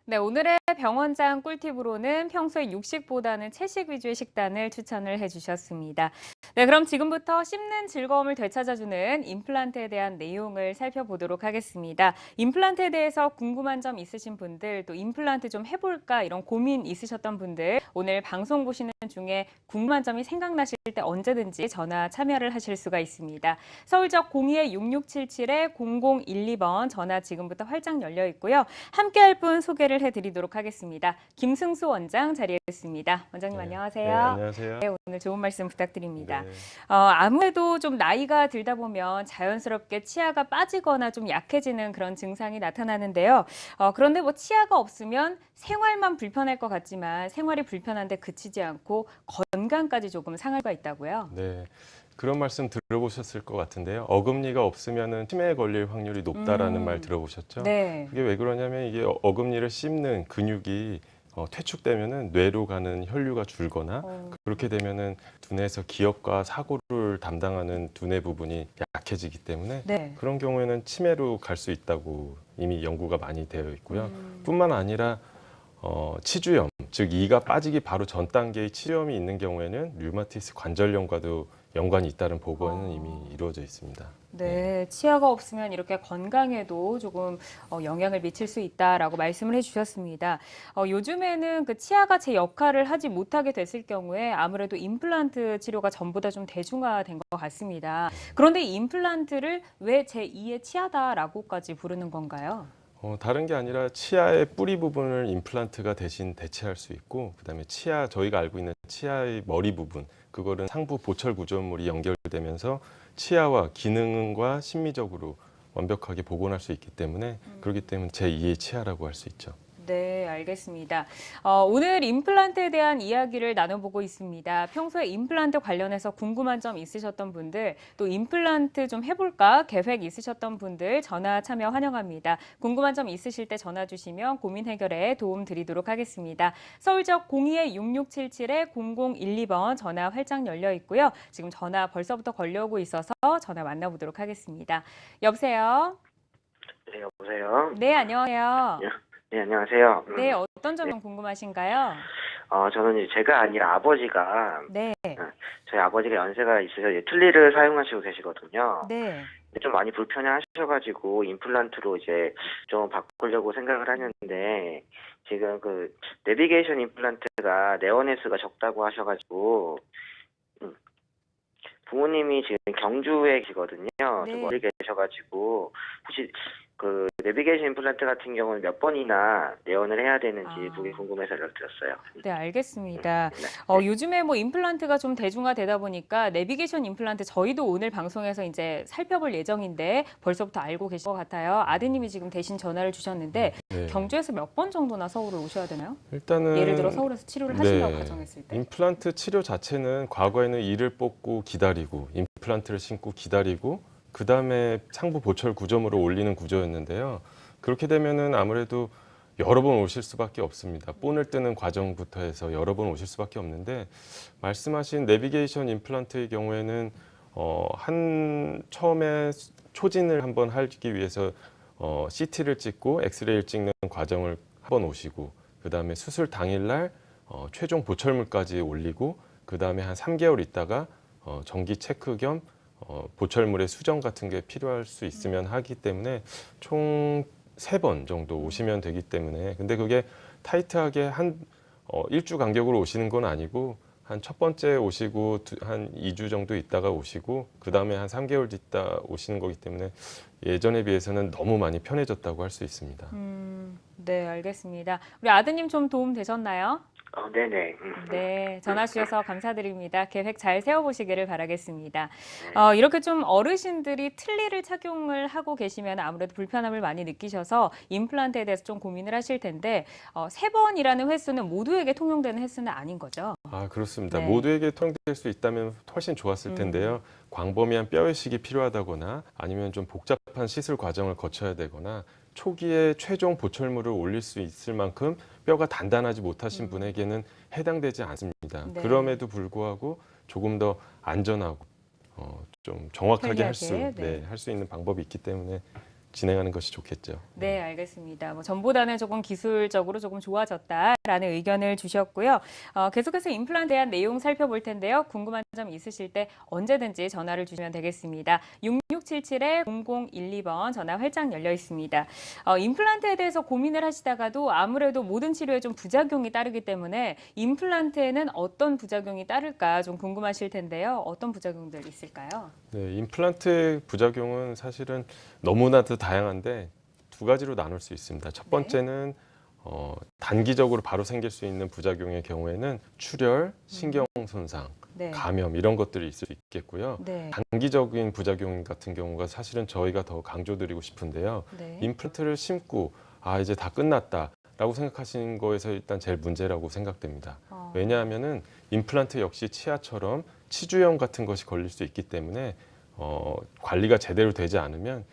네, 오늘의 병원장 꿀팁으로는 평소에 육식보다는 채식 위주의 식단을 추천을 해주셨습니다. 네, 그럼 지금부터 씹는 즐거움을 되찾아주는 임플란트에 대한 내용을 살펴보도록 하겠습니다. 임플란트에 대해서 궁금한 점 있으신 분들, 또 임플란트 좀 해볼까 이런 고민 있으셨던 분들, 오늘 방송 보시는 중에 궁금한 점이 생각나실 때 언제든지 전화 참여를 하실 수가 있습니다. 서울적 02-6677-0012번 전화 지금부터 활짝 열려 있고요. 함께할 분 소개를 해드리도록 하겠습니다. 김승수 원장 자리에 있습니다. 원장님 안녕하세요. 네, 안녕하세요. 네, 오늘 좋은 말씀 부탁드립니다. 네. 아무래도 좀 나이가 들다 보면 자연스럽게 치아가 빠지거나 좀 약해지는 그런 증상이 나타나는데요. 그런데 뭐 치아가 없으면 생활만 불편할 것 같지만 생활이 불편한데 그치지 않고 건강까지 조금 상할 수가 있다고요? 네. 그런 말씀 들어보셨을 것 같은데요. 어금니가 없으면 치매에 걸릴 확률이 높다라는 말 들어보셨죠? 네. 그게 왜 그러냐면 이게 어금니를 씹는 근육이 퇴축되면은 뇌로 가는 혈류가 줄거나 그렇게 되면은 두뇌에서 기억과 사고를 담당하는 두뇌 부분이 약해지기 때문에 네. 그런 경우에는 치매로 갈 수 있다고 이미 연구가 많이 되어 있고요. 뿐만 아니라 치주염, 즉 이가 빠지기 바로 전 단계의 치주염이 있는 경우에는 류마티스 관절염과도 연관이 있다는 보고는 이미 이루어져 있습니다. 네, 치아가 없으면 이렇게 건강에도 조금 영향을 미칠 수 있다라고 말씀을 해주셨습니다. 요즘에는 그 치아가 제 역할을 하지 못하게 됐을 경우에 아무래도 임플란트 치료가 전부 다 좀 대중화된 것 같습니다. 그런데 이 임플란트를 왜 제2의 치아다라고까지 부르는 건가요? 다른 게 아니라 치아의 뿌리 부분을 임플란트가 대신 대체할 수 있고, 그다음에 치아, 저희가 알고 있는 치아의 머리 부분, 그거는 상부 보철 구조물이 연결되면서 치아와 기능과 심미적으로 완벽하게 복원할 수 있기 때문에 그렇기 때문에 제2의 치아라고 할 수 있죠. 네, 알겠습니다. 오늘 임플란트에 대한 이야기를 나눠보고 있습니다. 평소에 임플란트 관련해서 궁금한 점 있으셨던 분들, 또 임플란트 좀 해볼까 계획 있으셨던 분들 전화 참여 환영합니다. 궁금한 점 있으실 때 전화 주시면 고민 해결에 도움 드리도록 하겠습니다. 서울적 02-6677-0012번 전화 활짝 열려 있고요. 지금 전화 벌써부터 걸려오고 있어서 전화 만나보도록 하겠습니다. 여보세요? 네, 여보세요? 네, 안녕하세요. 네, 안녕하세요. 네, 어떤 점이 궁금하신가요? 저는 이제 제가 아니라 아버지가, 네, 저희 아버지가 연세가 있으셔서 이제 틀니를 사용하시고 계시거든요. 네. 근데 좀 많이 불편해 하셔가지고 임플란트로 이제 좀 바꾸려고 생각을 하는데, 지금 그 내비게이션 임플란트가 네오네스가 적다고 하셔가지고, 음, 부모님이 지금 경주에 계시거든요. 네. 좀 멀리 계셔가지고, 혹시 그 내비게이션 임플란트 같은 경우는 몇 번이나 내원을 해야 되는지 그게 궁금해서 연락드렸어요. 네, 알겠습니다. 네. 요즘에 뭐 임플란트가 좀 대중화되다 보니까 내비게이션 임플란트 저희도 오늘 방송에서 이제 살펴볼 예정인데 벌써부터 알고 계실 것 같아요. 아드님이 지금 대신 전화를 주셨는데 네. 경주에서 몇 번 정도나 서울을 오셔야 되나요? 일단은 예를 들어 서울에서 치료를 하신다고 가정했을 때. 임플란트 치료 자체는 과거에는 이를 뽑고 기다리고 임플란트를 심고 기다리고 그 다음에 상부 보철 구조물을 올리는 구조였는데요. 그렇게 되면은 아무래도 여러 번 오실 수밖에 없습니다. 본을 뜨는 과정부터 해서 여러 번 오실 수밖에 없는데 말씀하신 내비게이션 임플란트의 경우에는 처음에 초진을 한번 하기 위해서 CT를 찍고 엑스레이를 찍는 과정을 한번 오시고 그 다음에 수술 당일날 최종 보철물까지 올리고 그 다음에 한 3개월 있다가 정기 체크 겸 보철물의 수정 같은 게 필요할 수 있으면 하기 때문에 총 3번 정도 오시면 되기 때문에 근데 그게 타이트하게 한 1주 간격으로 오시는 건 아니고 한 첫 번째 오시고 한 2주 정도 있다가 오시고 그 다음에 한 3개월 있다 오시는 거기 때문에 예전에 비해서는 너무 많이 편해졌다고 할 수 있습니다. 네, 알겠습니다. 우리 아드님 좀 도움 되셨나요? 네네. 네, 전화 주셔서 감사드립니다. 계획 잘 세워보시기를 바라겠습니다. 이렇게 좀 어르신들이 틀니를 착용을 하고 계시면 아무래도 불편함을 많이 느끼셔서 임플란트에 대해서 좀 고민을 하실 텐데 3번이라는 횟수는 모두에게 통용되는 횟수는 아닌 거죠? 아, 그렇습니다. 네. 모두에게 통용될 수 있다면 훨씬 좋았을 텐데요. 광범위한 뼈 이식이 필요하다거나 아니면 좀 복잡한 시술 과정을 거쳐야 되거나 초기에 최종 보철물을 올릴 수 있을 만큼 뼈가 단단하지 못하신 분에게는 해당되지 않습니다. 네. 그럼에도 불구하고 조금 더 안전하고 좀 정확하게 할 수 편리하게, 네. 할 수 있는 방법이 있기 때문에 진행하는 것이 좋겠죠. 네, 알겠습니다. 뭐 전보다는 조금 기술적으로 조금 좋아졌다라는 의견을 주셨고요. 계속해서 임플란트에 대한 내용 살펴볼 텐데요. 궁금한 점 있으실 때 언제든지 전화를 주시면 되겠습니다. 6677-0012번 전화 활짝 열려 있습니다. 임플란트에 대해서 고민을 하시다가도 아무래도 모든 치료에 좀 부작용이 따르기 때문에 임플란트에는 어떤 부작용이 따를까 좀 궁금하실 텐데요. 어떤 부작용들 있을까요? 네, 임플란트 부작용은 사실은 너무나도 다양한데 두 가지로 나눌 수 있습니다. 첫 번째는 단기적으로 바로 생길 수 있는 부작용의 경우에는 출혈, 신경 손상, 네. 감염 이런 것들이 있을 수 있겠고요. 네. 단기적인 부작용 같은 경우가 사실은 저희가 더 강조드리고 싶은데요. 네. 임플란트를 심고 이제 다 끝났다라고 생각하시는 거에서 일단 제일 문제라고 생각됩니다. 왜냐하면은 임플란트 역시 치아처럼 치주염 같은 것이 걸릴 수 있기 때문에 관리가 제대로 되지 않으면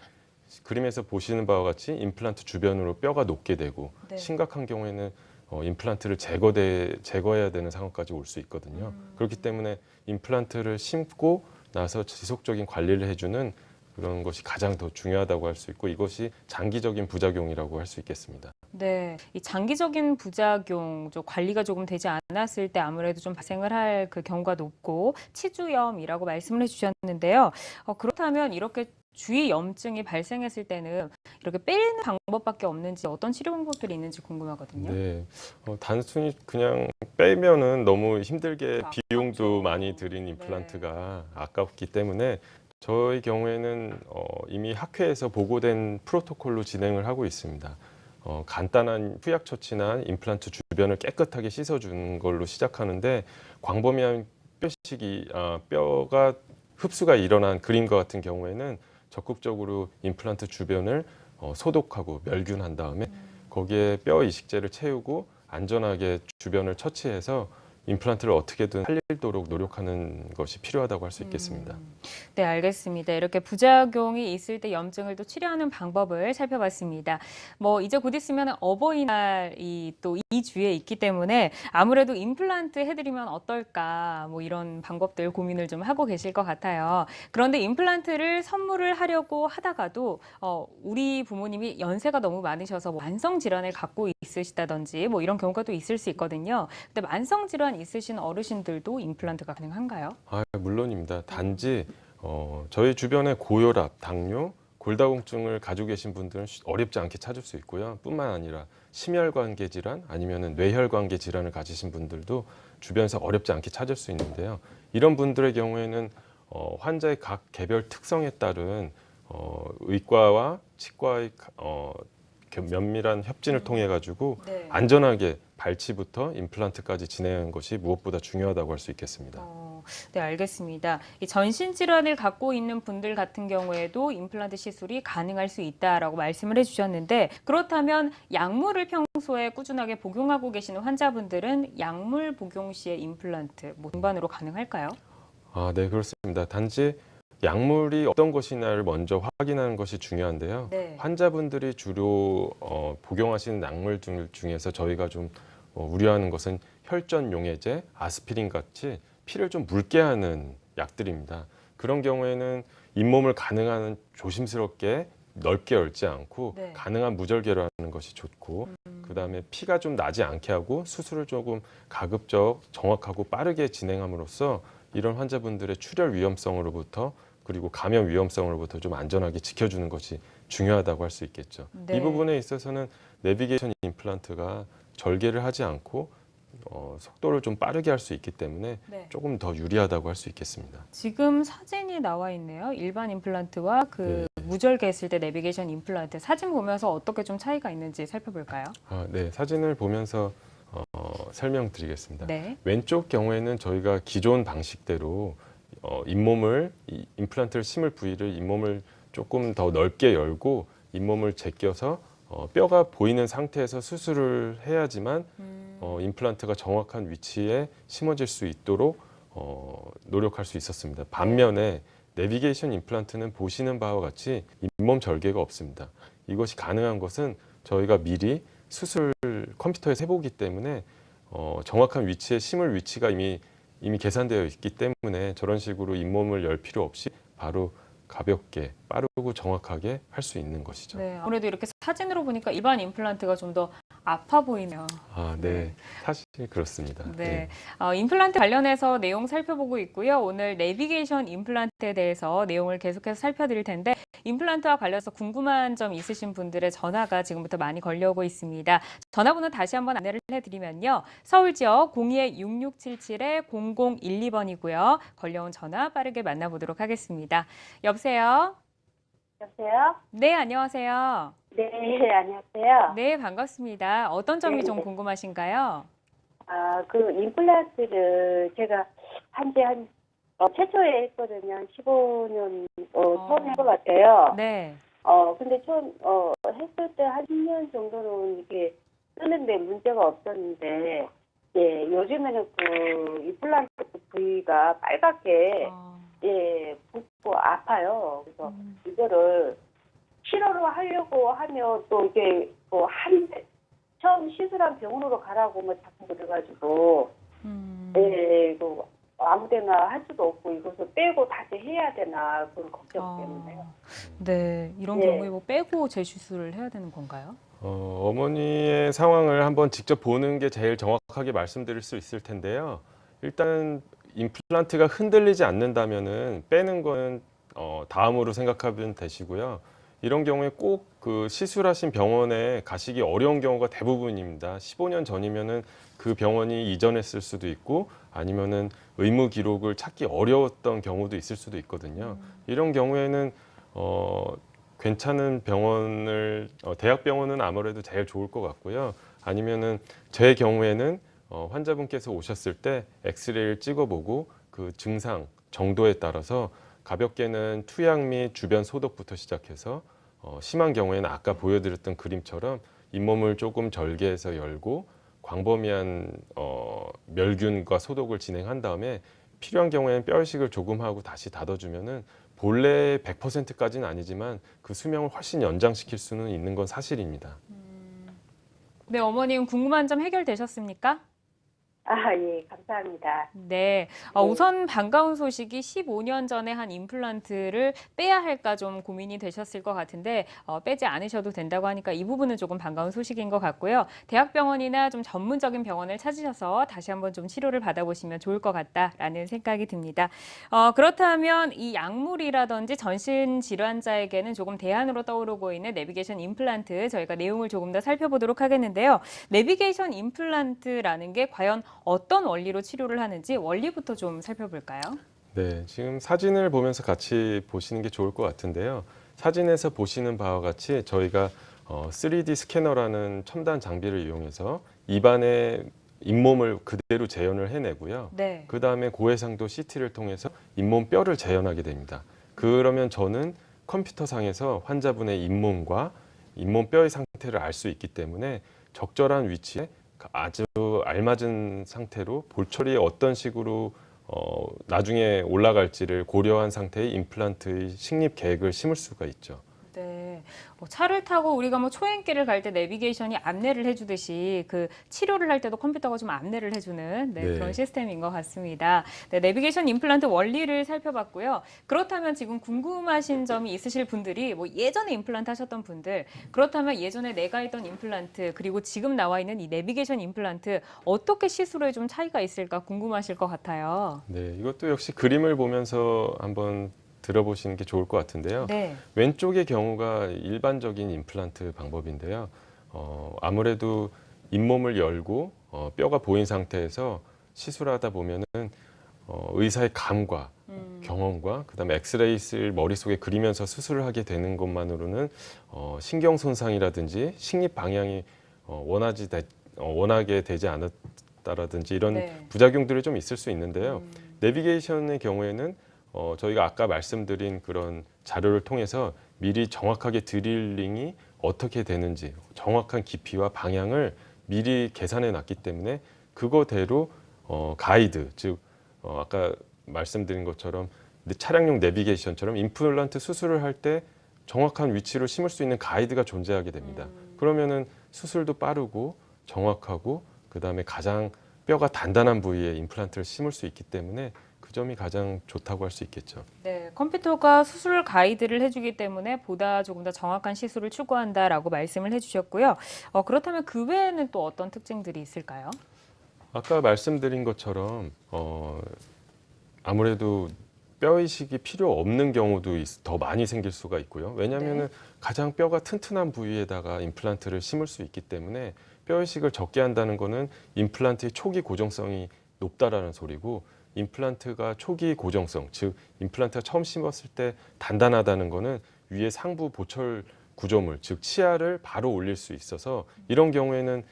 그림에서 보시는 바와 같이 임플란트 주변으로 뼈가 녹게 되고 네. 심각한 경우에는 임플란트를 제거해야 되는 상황까지 올 수 있거든요. 그렇기 때문에 임플란트를 심고 나서 지속적인 관리를 해주는 그런 것이 가장 더 중요하다고 할 수 있고 이것이 장기적인 부작용이라고 할 수 있겠습니다. 네, 이 장기적인 부작용, 관리가 조금 되지 않았을 때 아무래도 좀 발생을 할 그 경우가 높고 치주염이라고 말씀을 해주셨는데요. 그렇다면 이렇게 주위 염증이 발생했을 때는 이렇게 빼는 방법밖에 없는지 어떤 치료 방법들이 있는지 궁금하거든요. 네, 단순히 그냥 빼면은 너무 힘들게 아깝죠. 비용도 많이 들인 임플란트가 아깝기 때문에 저희 경우에는 이미 학회에서 보고된 프로토콜로 진행을 하고 있습니다. 간단한 후약 처치나 임플란트 주변을 깨끗하게 씻어주는 걸로 시작하는데 광범위한 뼈가 흡수가 일어난 그림과 같은 경우에는 적극적으로 임플란트 주변을 소독하고 멸균한 다음에 거기에 뼈 이식제를 채우고 안전하게 주변을 처치해서 임플란트를 어떻게든 살리도록 노력하는 것이 필요하다고 할 수 있겠습니다. 네, 알겠습니다. 이렇게 부작용이 있을 때 염증을 또 치료하는 방법을 살펴봤습니다. 뭐 이제 곧 있으면 어버이날이 또 이 주에 있기 때문에 아무래도 임플란트 해드리면 어떨까 뭐 이런 방법들 고민을 좀 하고 계실 것 같아요. 그런데 임플란트를 선물을 하려고 하다가도 우리 부모님이 연세가 너무 많으셔서 뭐 만성 질환을 갖고 있으시다든지 뭐 이런 경우가 또 있을 수 있거든요. 근데 만성 질환 있으신 어르신들도 임플란트가 가능한가요? 물론입니다. 단지 저희 주변에 고혈압, 당뇨, 골다공증을 가지고 계신 분들은 어렵지 않게 찾을 수 있고요. 뿐만 아니라 심혈관계 질환 아니면 뇌혈관계 질환을 가지신 분들도 주변에서 어렵지 않게 찾을 수 있는데요. 이런 분들의 경우에는 환자의 각 개별 특성에 따른 의과와 치과의 면밀한 협진을 통해 가지고 네. 안전하게 발치부터 임플란트까지 진행하는 것이 무엇보다 중요하다고 할 수 있겠습니다. 네, 알겠습니다. 이 전신 질환을 갖고 있는 분들 같은 경우에도 임플란트 시술이 가능할 수 있다라고 말씀을 해주셨는데 그렇다면 약물을 평소에 꾸준하게 복용하고 계시는 환자분들은 약물 복용 시에 임플란트 뭐 등반으로 가능할까요? 네, 그렇습니다. 단지 약물이 어떤 것이냐를 먼저 확인하는 것이 중요한데요. 네. 환자분들이 주로 복용하시는 약물 중에서 저희가 좀 우려하는 것은 혈전 용해제, 아스피린 같이 피를 좀 묽게 하는 약들입니다. 그런 경우에는 잇몸을 가능한 조심스럽게 넓게 열지 않고 네. 가능한 무절개로 하는 것이 좋고 그다음에 피가 좀 나지 않게 하고 수술을 조금 가급적 정확하고 빠르게 진행함으로써 이런 환자분들의 출혈 위험성으로부터 그리고 감염 위험성으로부터 좀 안전하게 지켜주는 것이 중요하다고 할 수 있겠죠. 네. 이 부분에 있어서는 내비게이션 임플란트가 절개를 하지 않고 속도를 좀 빠르게 할 수 있기 때문에 네. 조금 더 유리하다고 할 수 있겠습니다. 지금 사진이 나와 있네요. 일반 임플란트와 네. 무절개 했을 때 내비게이션 임플란트 사진 보면서 어떻게 좀 차이가 있는지 살펴볼까요? 네, 사진을 보면서 설명드리겠습니다. 네. 왼쪽 경우에는 저희가 기존 방식대로 임플란트를 심을 부위를 잇몸을 조금 더 넓게 열고 잇몸을 제껴서 뼈가 보이는 상태에서 수술을 해야지만 임플란트가 정확한 위치에 심어질 수 있도록 노력할 수 있었습니다. 반면에 내비게이션 임플란트는 보시는 바와 같이 잇몸 절개가 없습니다. 이것이 가능한 것은 저희가 미리 수술 컴퓨터에서 해보기 때문에 정확한 위치에 심을 위치가 이미 계산되어 있기 때문에 저런 식으로 잇몸을 열 필요 없이 바로 가볍게 빠르고 정확하게 할 수 있는 것이죠. 네, 아무래도 이렇게 사진으로 보니까 일반 임플란트가 좀 더 아파 보이네요. 아, 네. 사실 그렇습니다. 네, 임플란트 관련해서 내용 살펴보고 있고요. 오늘 내비게이션 임플란트에 대해서 내용을 계속해서 살펴드릴 텐데 임플란트와 관련해서 궁금한 점 있으신 분들의 전화가 지금부터 많이 걸려오고 있습니다. 전화번호 다시 한번 안내를 해드리면요. 서울 지역 02-6677-0012번이고요. 걸려온 전화 빠르게 만나보도록 하겠습니다. 여보세요? 여보세요? 네, 안녕하세요. 네, 안녕하세요. 네, 반갑습니다. 어떤 점이 네, 좀 네. 궁금하신가요? 그 임플란트를 제가 최초에 했거든요. 15년, 처음 한 것 같아요. 네. 근데 처음, 했을 때 한 10년 정도는 이게 쓰는데 문제가 없었는데, 예, 요즘에는 그 임플란트 부위가 빨갛게, 예, 붓고 아파요. 그래서 이거를 치료를 하려고 하면 또 이게 처음 시술한 병원으로 가라고 뭐 자꾸 그래가지고 예, 그 아무데나 할 수도 없고 이것을 빼고 다시 해야 되나 그런 걱정 때문에요. 네, 이런 네. 경우에 뭐 빼고 재수술을 해야 되는 건가요? 어머니의 상황을 한번 직접 보는 게 제일 정확하게 말씀드릴 수 있을 텐데요. 일단 임플란트가 흔들리지 않는다면은 빼는 거는 다음으로 생각하면 되시고요. 이런 경우에 꼭 그 시술하신 병원에 가시기 어려운 경우가 대부분입니다. 15년 전이면은 그 병원이 이전했을 수도 있고 아니면은 의무 기록을 찾기 어려웠던 경우도 있을 수도 있거든요. 이런 경우에는 괜찮은 병원을 대학병원은 아무래도 제일 좋을 것 같고요. 아니면은 제 경우에는 환자분께서 오셨을 때 엑스레이를 찍어보고 그 증상 정도에 따라서 가볍게는 투약 및 주변 소독부터 시작해서 심한 경우에는 아까 보여드렸던 그림처럼 잇몸을 조금 절개해서 열고 광범위한 멸균과 소독을 진행한 다음에 필요한 경우에는 뼈이식을 조금 하고 다시 닫아주면은 본래 100%까지는 아니지만 그 수명을 훨씬 연장시킬 수는 있는 건 사실입니다. 네, 어머님 궁금한 점 해결되셨습니까? 예, 감사합니다. 네, 우선 반가운 소식이 15년 전에 한 임플란트를 빼야 할까 좀 고민이 되셨을 것 같은데 빼지 않으셔도 된다고 하니까 이 부분은 조금 반가운 소식인 것 같고요. 대학병원이나 좀 전문적인 병원을 찾으셔서 다시 한번 좀 치료를 받아보시면 좋을 것 같다라는 생각이 듭니다. 그렇다면 이 약물이라든지 전신 질환자에게는 조금 대안으로 떠오르고 있는 내비게이션 임플란트 저희가 내용을 조금 더 살펴보도록 하겠는데요. 내비게이션 임플란트라는 게 과연 어떤 원리로 치료를 하는지 원리부터 좀 살펴볼까요? 네, 지금 사진을 보면서 같이 보시는 게 좋을 것 같은데요. 사진에서 보시는 바와 같이 저희가 3D 스캐너라는 첨단 장비를 이용해서 입안에 잇몸을 그대로 재현을 해내고요. 네. 그 다음에 고해상도 CT를 통해서 잇몸 뼈를 재현하게 됩니다. 그러면 저는 컴퓨터상에서 환자분의 잇몸과 잇몸 뼈의 상태를 알 수 있기 때문에 적절한 위치에 아주 알맞은 상태로 볼처리에 어떤 식으로 나중에 올라갈지를 고려한 상태의 임플란트의 식립 계획을 심을 수가 있죠. 네. 차를 타고 우리가 뭐 초행길을 갈 때 내비게이션이 안내를 해주듯이 그 치료를 할 때도 컴퓨터가 좀 안내를 해주는 네. 그런 시스템인 것 같습니다. 네, 내비게이션 임플란트 원리를 살펴봤고요. 그렇다면 지금 궁금하신 점이 있으실 분들이 뭐 예전에 임플란트 하셨던 분들 그렇다면 예전에 내가 했던 임플란트 그리고 지금 나와 있는 이 내비게이션 임플란트 어떻게 시술에 좀 차이가 있을까 궁금하실 것 같아요. 네, 이것도 역시 그림을 보면서 한번 들어보시는 게 좋을 것 같은데요. 네. 왼쪽의 경우가 일반적인 임플란트 방법인데요. 아무래도 잇몸을 열고 뼈가 보인 상태에서 시술하다 보면은 의사의 감과 경험과 그다음에 엑스레이를 머릿속에 그리면서 수술을 하게 되는 것만으로는 신경 손상이라든지 식립 방향이 원하게 되지 않았다라든지 이런 네. 부작용들이 좀 있을 수 있는데요. 내비게이션의 경우에는 저희가 아까 말씀드린 그런 자료를 통해서 미리 정확하게 드릴링이 어떻게 되는지 정확한 깊이와 방향을 미리 계산해 놨기 때문에 그거대로 가이드, 즉 아까 말씀드린 것처럼 차량용 내비게이션처럼 임플란트 수술을 할 때 정확한 위치로 심을 수 있는 가이드가 존재하게 됩니다. 그러면은 수술도 빠르고 정확하고 그다음에 가장 뼈가 단단한 부위에 임플란트를 심을 수 있기 때문에 그 점이 가장 좋다고 할 수 있겠죠. 네, 컴퓨터가 수술 가이드를 해주기 때문에 보다 조금 더 정확한 시술을 추구한다라고 말씀을 해주셨고요. 그렇다면 그 외에는 또 어떤 특징들이 있을까요? 아까 말씀드린 것처럼 아무래도 뼈 이식이 필요 없는 경우도 더 많이 생길 수가 있고요. 왜냐하면 네. 가장 뼈가 튼튼한 부위에다가 임플란트를 심을 수 있기 때문에 뼈 이식을 적게 한다는 거는 임플란트의 초기 고정성이 높다라는 소리고, 임플란트가 초기 고정성, 즉 임플란트가 처음 심었을 때 단단하다는 거는 위에 상부 보철 구조물, 즉 치아를 바로 올릴 수 있어서 이런 경우에는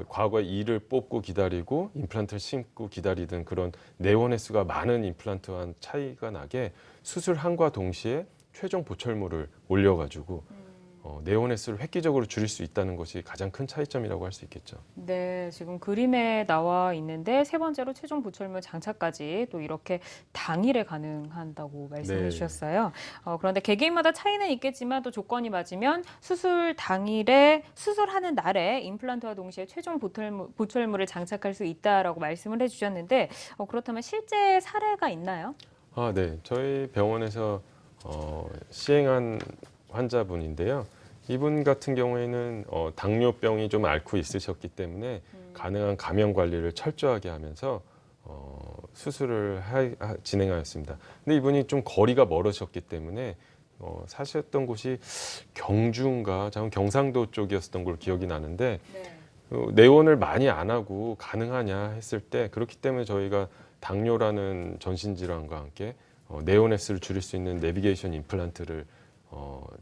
과거에 이를 뽑고 기다리고 임플란트를 심고 기다리던 그런 내원 횟수가 많은 임플란트와는 차이가 나게 수술함과 동시에 최종 보철물을 올려가지고 내원 횟수를 획기적으로 줄일 수 있다는 것이 가장 큰 차이점이라고 할 수 있겠죠. 네, 지금 그림에 나와 있는데 세 번째로 최종 보철물 장착까지 또 이렇게 당일에 가능한다고 말씀해 네. 주셨어요. 그런데 개개인마다 차이는 있겠지만 또 조건이 맞으면 수술 당일에 수술하는 날에 임플란트와 동시에 최종 보철물을 장착할 수 있다라고 말씀을 해주셨는데 그렇다면 실제 사례가 있나요? 네. 저희 병원에서 시행한 환자분인데요. 이분 같은 경우에는 당뇨병이 좀 앓고 있으셨기 때문에 가능한 감염 관리를 철저하게 하면서 수술을 진행하였습니다. 근데 이분이 좀 거리가 멀으셨기 때문에 사셨던 곳이 경주인가 경상도 쪽이었던 걸로 기억이 나는데 내원을 많이 안 하고 가능하냐 했을 때, 그렇기 때문에 저희가 당뇨라는 전신질환과 함께 내원 횟수를 줄일 수 있는 내비게이션 임플란트를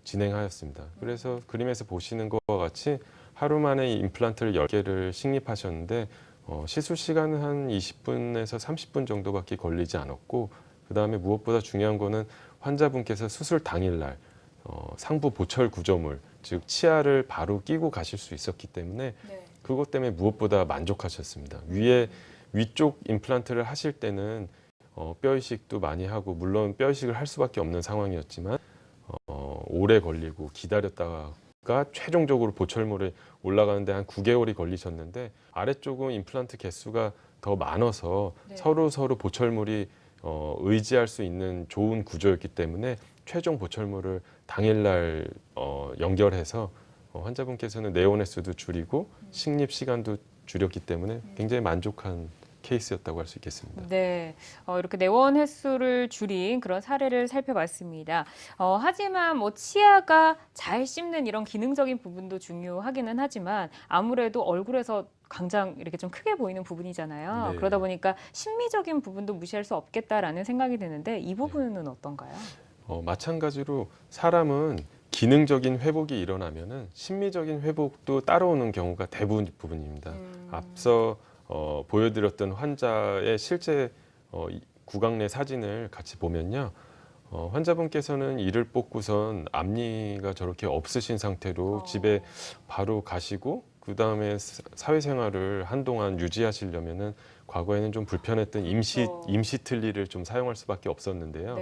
진행하였습니다. 그래서 그림에서 보시는 것과 같이 하루 만에 임플란트를 10개를 식립하셨는데 시술 시간은 한 20분에서 30분 정도밖에 걸리지 않았고, 그다음에 무엇보다 중요한 거는 환자분께서 수술 당일날 상부 보철 구조물, 즉 치아를 바로 끼고 가실 수 있었기 때문에 그것 때문에 무엇보다 만족하셨습니다. 위쪽 임플란트를 하실 때는 뼈 이식도 많이 하고, 물론 뼈 이식을 할 수밖에 없는 상황이었지만 오래 걸리고 기다렸다가 최종적으로 보철물에 올라가는데 한 9개월이 걸리셨는데, 아래쪽은 임플란트 개수가 더 많아서 서로 보철물이 의지할 수 있는 좋은 구조였기 때문에 최종 보철물을 당일날 연결해서 환자분께서는 내원 횟수도 줄이고 식립 시간도 줄였기 때문에 굉장히 만족한 케이스였다고 할 수 있겠습니다. 네, 이렇게 내원 횟수를 줄인 그런 사례를 살펴봤습니다. 하지만 뭐 치아가 잘 씹는 이런 기능적인 부분도 중요하기는 하지만 아무래도 얼굴에서 가장 이렇게 좀 크게 보이는 부분이잖아요. 네. 그러다 보니까 심미적인 부분도 무시할 수 없겠다라는 생각이 드는데 이 부분은 어떤가요? 마찬가지로 사람은 기능적인 회복이 일어나면은 심미적인 회복도 따라오는 경우가 대부분입니다. 앞서 보여드렸던 환자의 실제 구강 내 사진을 같이 보면요. 환자분께서는 이를 뽑고선 앞니가 저렇게 없으신 상태로 집에 바로 가시고, 그 다음에 사회생활을 한동안 유지하시려면은 과거에는 좀 불편했던 임시 틀니를 좀 사용할 수밖에 없었는데요.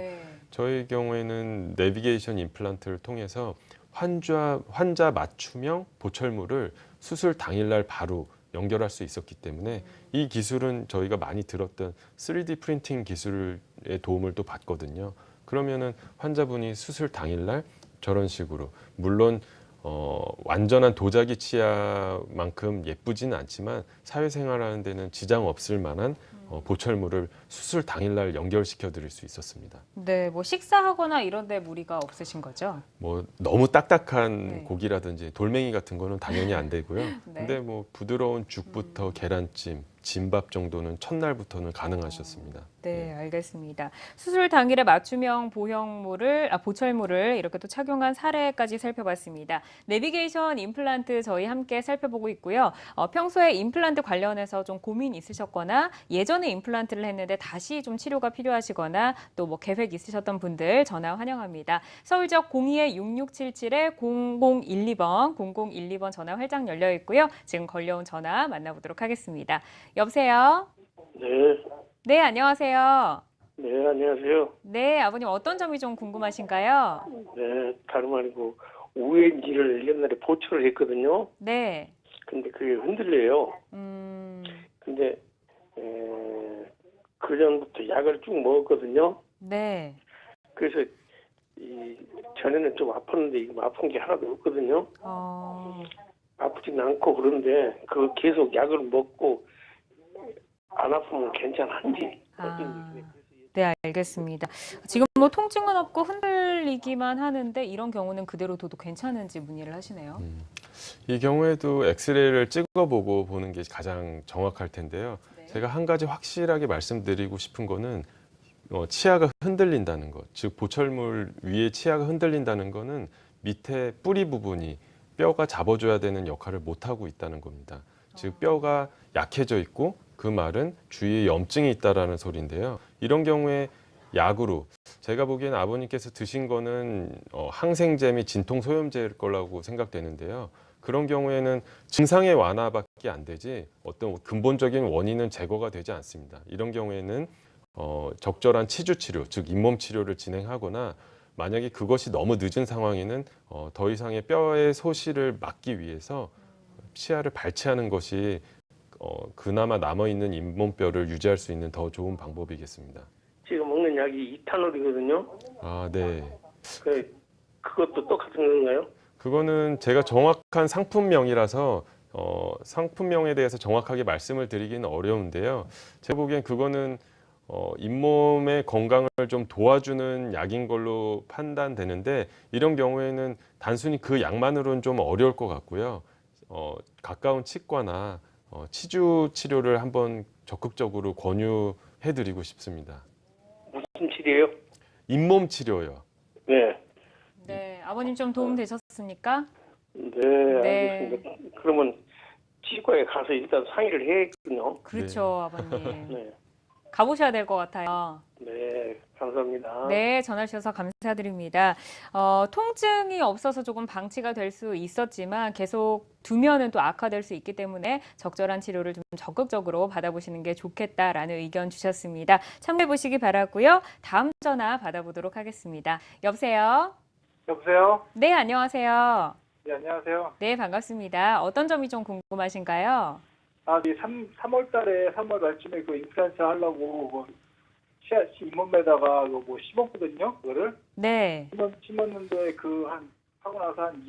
저희 경우에는 내비게이션 임플란트를 통해서 환자 맞춤형 보철물을 수술 당일날 바로 연결할 수 있었기 때문에 이 기술은 저희가 많이 들었던 3D 프린팅 기술의 도움을 또 받거든요. 그러면은 환자분이 수술 당일날 저런 식으로, 물론 완전한 도자기 치아만큼 예쁘지는 않지만 사회생활하는 데는 지장 없을 만한 보철물을 수술 당일날 연결시켜 드릴 수 있었습니다. 네, 뭐 식사하거나 이런 데 무리가 없으신 거죠? 뭐 너무 딱딱한 네. 고기라든지 돌멩이 같은 거는 당연히 안 되고요. 네. 근데 뭐 부드러운 죽부터 계란찜, 진밥 정도는 첫날부터는 가능하셨습니다. 네, 알겠습니다. 수술 당일에 맞춤형 보철물을 이렇게 또 착용한 사례까지 살펴봤습니다. 내비게이션 임플란트 저희 함께 살펴보고 있고요. 평소에 임플란트 관련해서 좀 고민 있으셨거나 예전에 임플란트를 했는데 다시 좀 치료가 필요하시거나 또 뭐 계획 있으셨던 분들 전화 환영합니다. 서울지역 02-667-0012번, 0012번 전화 활짝 열려 있고요. 지금 걸려온 전화 만나보도록 하겠습니다. 여보세요? 네, 네, 안녕하세요. 네, 안녕하세요. 네, 아버님 어떤 점이 좀 궁금하신가요? 네, 다름 아니고 우회전지를 옛날에 보초를 했거든요. 네. 근데 그게 흔들려요. 음, 근데 그 전부터 약을 쭉 먹었거든요. 네. 그래서 이 전에는 좀 아팠는데 지금 아픈 게 하나도 없거든요. 아프진 않고 그런데 그 계속 약을 먹고 안 아프면 괜찮은지 어떤지. 네, 알겠습니다. 지금 뭐 통증은 없고 흔들리기만 하는데 이런 경우는 그대로 둬도 괜찮은지 문의를 하시네요. 이 경우에도 엑스레이를 찍어보고 보는 게 가장 정확할 텐데요. 네. 제가 한 가지 확실하게 말씀드리고 싶은 거는 치아가 흔들린다는 것, 즉 보철물 위에 치아가 흔들린다는 거는 밑에 뿌리 부분이 뼈가 잡아줘야 되는 역할을 못하고 있다는 겁니다. 즉 뼈가 약해져 있고 그 말은 주위에 염증이 있다라는 소리인데요. 이런 경우에 약으로 제가 보기엔 아버님께서 드신 거는 항생제 및 진통소염제일 거라고 생각되는데요. 그런 경우에는 증상의 완화밖에 안 되지 어떤 근본적인 원인은 제거가 되지 않습니다. 이런 경우에는 적절한 치주 치료, 즉 잇몸 치료를 진행하거나 만약에 그것이 너무 늦은 상황에는 더 이상의 뼈의 소실을 막기 위해서 치아를 발치하는 것이 그나마 남아있는 잇몸뼈를 유지할 수 있는 더 좋은 방법이겠습니다. 지금 먹는 약이 이탄올이거든요. 아, 네. 그것도 똑같은 건가요? 그거는 제가 정확한 상품명이라서 상품명에 대해서 정확하게 말씀을 드리기는 어려운데요. 제가 보기엔 그거는 잇몸의 건강을 좀 도와주는 약인 걸로 판단되는데 이런 경우에는 단순히 그 약만으로는 좀 어려울 것 같고요. 가까운 치과나 치주 치료를 한번 적극적으로 권유해드리고 싶습니다. 무슨 치료요? 잇몸 치료요. 네. 네, 아버님 좀 도움 되셨습니까? 네, 알겠습니다. 그러면 치과에 가서 일단 상의를 해야겠군요. 그렇죠, 아버님. 네. 가보셔야 될 것 같아요. 네, 감사합니다. 네, 전화 주셔서 감사드립니다. 통증이 없어서 조금 방치가 될 수 있었지만 계속 두면은 또 악화될 수 있기 때문에 적절한 치료를 좀 적극적으로 받아보시는 게 좋겠다라는 의견 주셨습니다. 참고해 보시기 바라고요. 다음 전화 받아보도록 하겠습니다. 여보세요? 여보세요? 네, 안녕하세요. 네, 안녕하세요. 네, 반갑습니다. 어떤 점이 좀 궁금하신가요? 네, 3월 달에, 3월 말쯤에 그 임플란트 하려고 뭐 잇몸에다가 뭐 심었거든요, 그거를. 네. 심었는데 하고 나서 한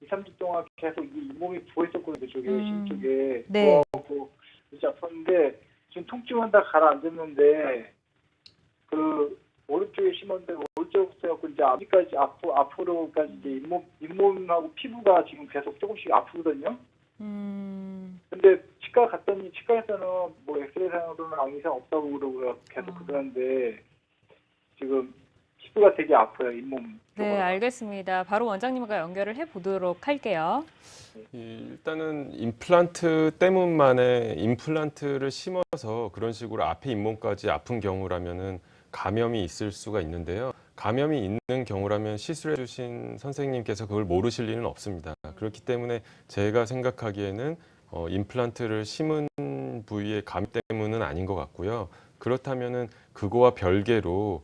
2, 3주 동안 계속 이 잇몸이 부어있었거든요, 저쪽에, 심쪽에. 네. 부어갖고 진짜 아팠는데, 지금 통증은 다 가라앉았는데, 오른쪽에 심었는데, 오른쪽부터 이제 앞으로까지 이제 잇몸하고 피부가 지금 계속 조금씩 아프거든요. 근데 치과 갔더니 치과에서는 뭐 엑스레이상으로는 아무 이상 없다고 그러고요. 계속 그러는데 지금 피부가 되게 아파요, 잇몸. 네, 알겠습니다. 바로 원장님과 연결을 해보도록 할게요. 일단은 임플란트 때문만에 임플란트를 심어서 그런 식으로 앞에 잇몸까지 아픈 경우라면은 감염이 있을 수가 있는데요. 감염이 있는 경우라면 시술해 주신 선생님께서 그걸 모르실 리는 없습니다. 그렇기 때문에 제가 생각하기에는 임플란트를 심은 부위의 감염 때문은 아닌 것 같고요. 그렇다면은 그거와 별개로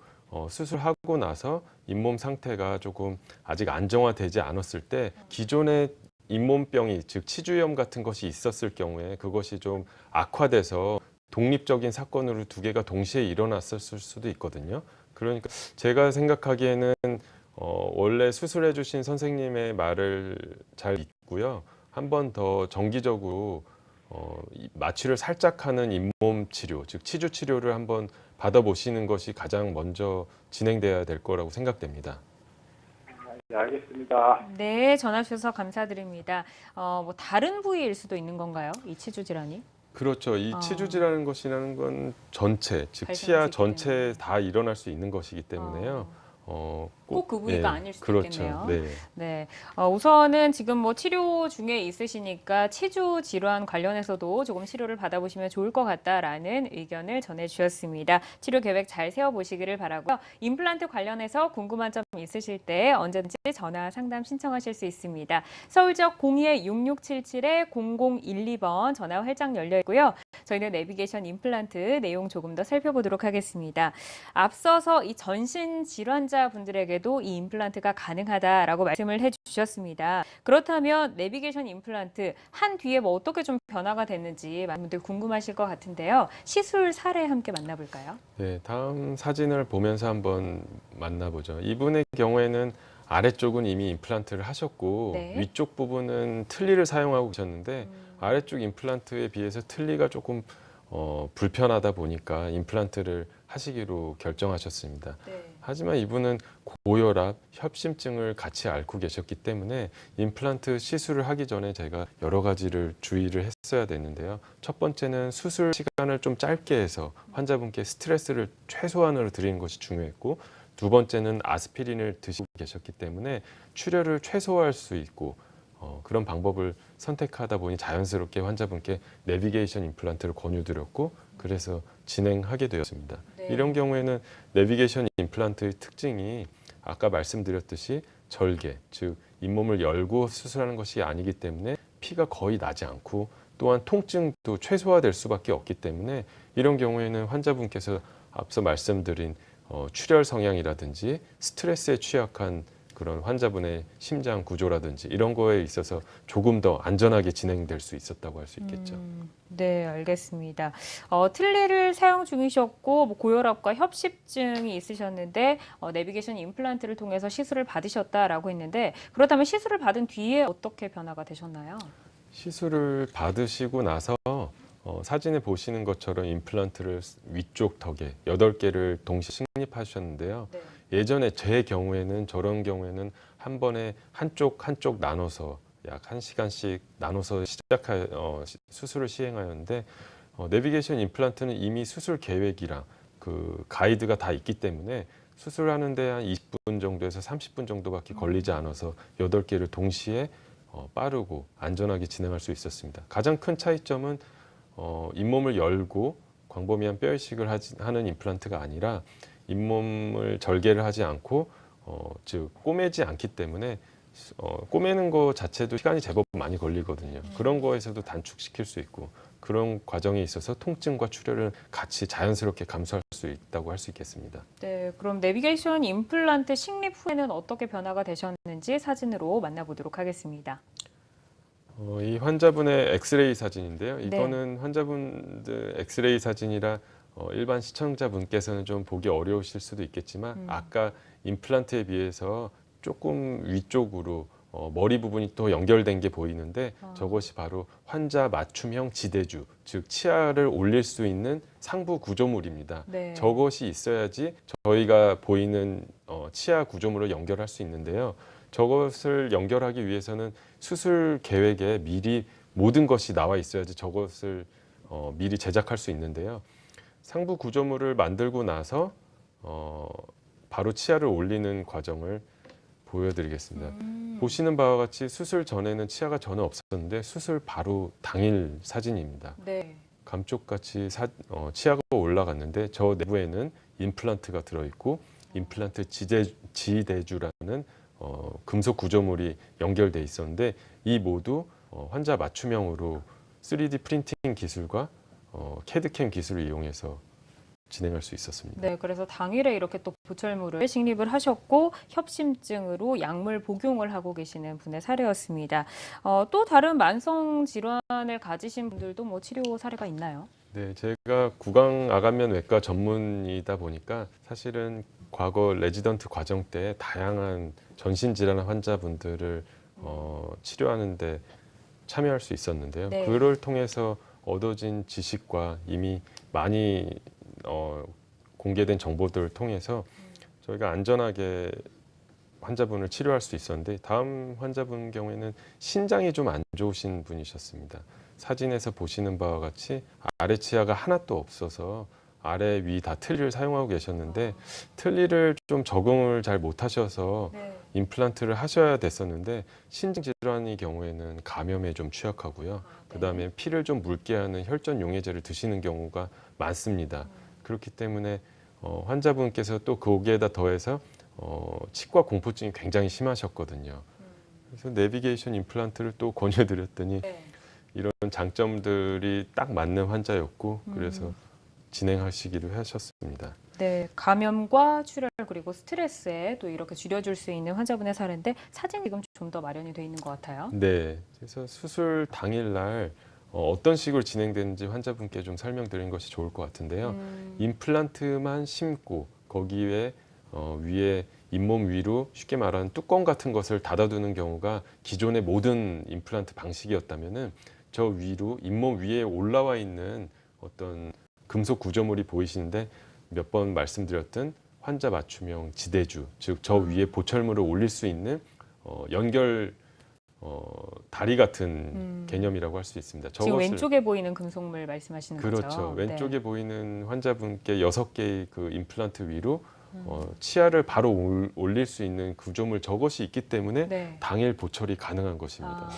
수술하고 나서 잇몸 상태가 조금 아직 안정화되지 않았을 때 기존의 잇몸병이 즉 치주염 같은 것이 있었을 경우에 그것이 좀 악화돼서 독립적인 사건으로 두 개가 동시에 일어났을 수도 있거든요. 그러니까 제가 생각하기에는 원래 수술해 주신 선생님의 말을 잘 믿고요. 한 번 더 정기적으로 마취를 살짝 하는 잇몸 치료, 즉 치주 치료를 한번 받아보시는 것이 가장 먼저 진행돼야 될 거라고 생각됩니다. 네, 알겠습니다. 네, 전화 주셔서 감사드립니다. 뭐 다른 부위일 수도 있는 건가요? 이 치주 질환이? 그렇죠. 이 치주 질환 것이라는 건 전체, 즉 발생할 수 치아 있기 전체에 때문에. 다 일어날 수 있는 것이기 때문에요. 꼭 그 부위가 아닐 수도 그렇죠. 있겠네요. 네. 네, 우선은 지금 뭐 치료 중에 있으시니까 치주 질환 관련해서도 조금 치료를 받아보시면 좋을 것 같다라는 의견을 전해주셨습니다. 치료 계획 잘 세워보시기를 바라고요. 임플란트 관련해서 궁금한 점 있으실 때 언제든지 전화 상담 신청하실 수 있습니다. 서울적 02-6677-0012번 전화 활짝 열려 있고요. 저희는 내비게이션 임플란트 내용 조금 더 살펴보도록 하겠습니다. 앞서서 이 전신 질환자 분들에게도 이 임플란트가 가능하다라고 말씀을 해주셨습니다. 그렇다면 내비게이션 임플란트 한 뒤에 뭐 어떻게 좀 변화가 됐는지 많은 분들 궁금하실 것 같은데요. 시술 사례 함께 만나볼까요? 네, 다음 사진을 보면서 한번 만나보죠. 이분의 경우에는 아래쪽은 이미 임플란트를 하셨고 네. 위쪽 부분은 틀니를 사용하고 계셨는데 아래쪽 임플란트에 비해서 틀니가 조금 불편하다 보니까 임플란트를 하시기로 결정하셨습니다. 네. 하지만 이분은 고혈압, 협심증을 같이 앓고 계셨기 때문에 임플란트 시술을 하기 전에 제가 여러 가지를 주의를 했어야 되는데요. 첫 번째는 수술 시간을 좀 짧게 해서 환자분께 스트레스를 최소한으로 드리는 것이 중요했고, 두 번째는 아스피린을 드시고 계셨기 때문에 출혈을 최소화할 수 있고 그런 방법을 선택하다 보니 자연스럽게 환자분께 내비게이션 임플란트를 권유드렸고 그래서 진행하게 되었습니다. 네. 이런 경우에는 내비게이션 임플란트의 특징이 아까 말씀드렸듯이 절개, 즉 잇몸을 열고 수술하는 것이 아니기 때문에 피가 거의 나지 않고 또한 통증도 최소화될 수밖에 없기 때문에 이런 경우에는 환자분께서 앞서 말씀드린 출혈 성향이라든지 스트레스에 취약한 그런 환자분의 심장 구조라든지 이런 거에 있어서 조금 더 안전하게 진행될 수 있었다고 할 수 있겠죠. 네, 알겠습니다. 틀니를 사용 중이셨고 뭐 고혈압과 협심증이 있으셨는데 내비게이션 임플란트를 통해서 시술을 받으셨다라고 했는데 그렇다면 시술을 받은 뒤에 어떻게 변화가 되셨나요? 시술을 받으시고 나서 사진에 보시는 것처럼 임플란트를 위쪽 덕에 8개를 동시에 식립하셨는데요. 네. 예전에 제 경우에는 저런 경우에는 한 번에 한쪽 나눠서 약 1시간씩 나눠서 수술을 시행하였는데 내비게이션 임플란트는 이미 수술 계획이랑 그 가이드가 다 있기 때문에 수술하는데 한 20분 정도에서 30분 정도밖에 걸리지 않아서 8개를 동시에 빠르고 안전하게 진행할 수 있었습니다. 가장 큰 차이점은 잇몸을 열고 광범위한 뼈이식을 하는 임플란트가 아니라 잇몸을 절개를 하지 않고 즉 꼬매지 않기 때문에 꼬매는 거 자체도 시간이 제법 많이 걸리거든요. 그런 거에서도 단축시킬 수 있고 그런 과정에 있어서 통증과 출혈을 같이 자연스럽게 감수할 수 있다고 할 수 있겠습니다. 네, 그럼 내비게이션 임플란트 식립 후에는 어떻게 변화가 되셨는지 사진으로 만나보도록 하겠습니다. 이 환자분의 엑스레이 사진인데요. 네. 이거는 환자분들 엑스레이 사진이라 일반 시청자분께서는 좀 보기 어려우실 수도 있겠지만 아까 임플란트에 비해서 조금 위쪽으로 머리 부분이 또 연결된 게 보이는데 저것이 바로 환자 맞춤형 지대주, 즉 치아를 올릴 수 있는 상부 구조물입니다. 네. 저것이 있어야지 저희가 보이는 치아 구조물을 연결할 수 있는데요. 저것을 연결하기 위해서는 수술 계획에 미리 모든 것이 나와 있어야지 저것을 미리 제작할 수 있는데요. 상부 구조물을 만들고 나서 바로 치아를 올리는 과정을 보여드리겠습니다. 보시는 바와 같이 수술 전에는 치아가 전혀 없었는데 수술 바로 당일 사진입니다. 네. 감쪽같이 치아가 올라갔는데 저 내부에는 임플란트가 들어있고 임플란트 지대주라는 금속 구조물이 연결돼 있었는데 이 모두 환자 맞춤형으로 3D 프린팅 기술과 캐드캠 기술을 이용해서 진행할 수 있었습니다. 네, 그래서 당일에 이렇게 또 보철물을 식립을 하셨고 협심증으로 약물 복용을 하고 계시는 분의 사례였습니다. 또 다른 만성 질환을 가지신 분들도 뭐 치료 사례가 있나요? 네, 제가 구강아간면 외과 전문이다 보니까 사실은 과거 레지던트 과정 때 다양한 전신질환 환자분들을 치료하는데 참여할 수 있었는데요. 네. 그를 통해서 얻어진 지식과 이미 많이 공개된 정보들을 통해서 저희가 안전하게 환자분을 치료할 수 있었는데 다음 환자분 경우에는 신장이 좀 안 좋으신 분이셨습니다. 사진에서 보시는 바와 같이 아래 치아가 하나도 없어서 아래 위 다 틀니를 사용하고 계셨는데 틀니를 좀 적응을 잘 못하셔서 네. 임플란트를 하셔야 됐었는데 신장 질환의 경우에는 감염에 좀 취약하고요. 그다음에 피를 좀 묽게 하는 혈전 용해제를 드시는 경우가 많습니다. 그렇기 때문에 환자분께서 또 거기에다 더해서 치과 공포증이 굉장히 심하셨거든요. 그래서 내비게이션 임플란트를 또 권유드렸더니 네. 이런 장점들이 딱 맞는 환자였고 그래서 진행하시기로 하셨습니다. 네, 감염과 출혈 그리고 스트레스에 또 이렇게 줄여줄 수 있는 환자분의 사례인데 사진이 지금 좀 더 마련이 돼 있는 것 같아요. 네, 그래서 수술 당일날 어떤 식으로 진행되는지 환자분께 좀 설명드리는 것이 좋을 것 같은데요. 임플란트만 심고 거기에 위에 잇몸 위로 쉽게 말하는 뚜껑 같은 것을 닫아두는 경우가 기존의 모든 임플란트 방식이었다면은 저 위로 잇몸 위에 올라와 있는 어떤 금속 구조물이 보이시는데 몇 번 말씀드렸던 환자 맞춤형 지대주, 즉 저 위에 보철물을 올릴 수 있는 연결 다리 같은 개념이라고 할 수 있습니다. 지금 왼쪽에 보이는 금속물 말씀하시는 거죠? 그렇죠. 왼쪽에 네. 보이는 환자분께 6개의 그 임플란트 위로 치아를 바로 올릴 수 있는 구조물 저것이 있기 때문에 네. 당일 보철이 가능한 것입니다.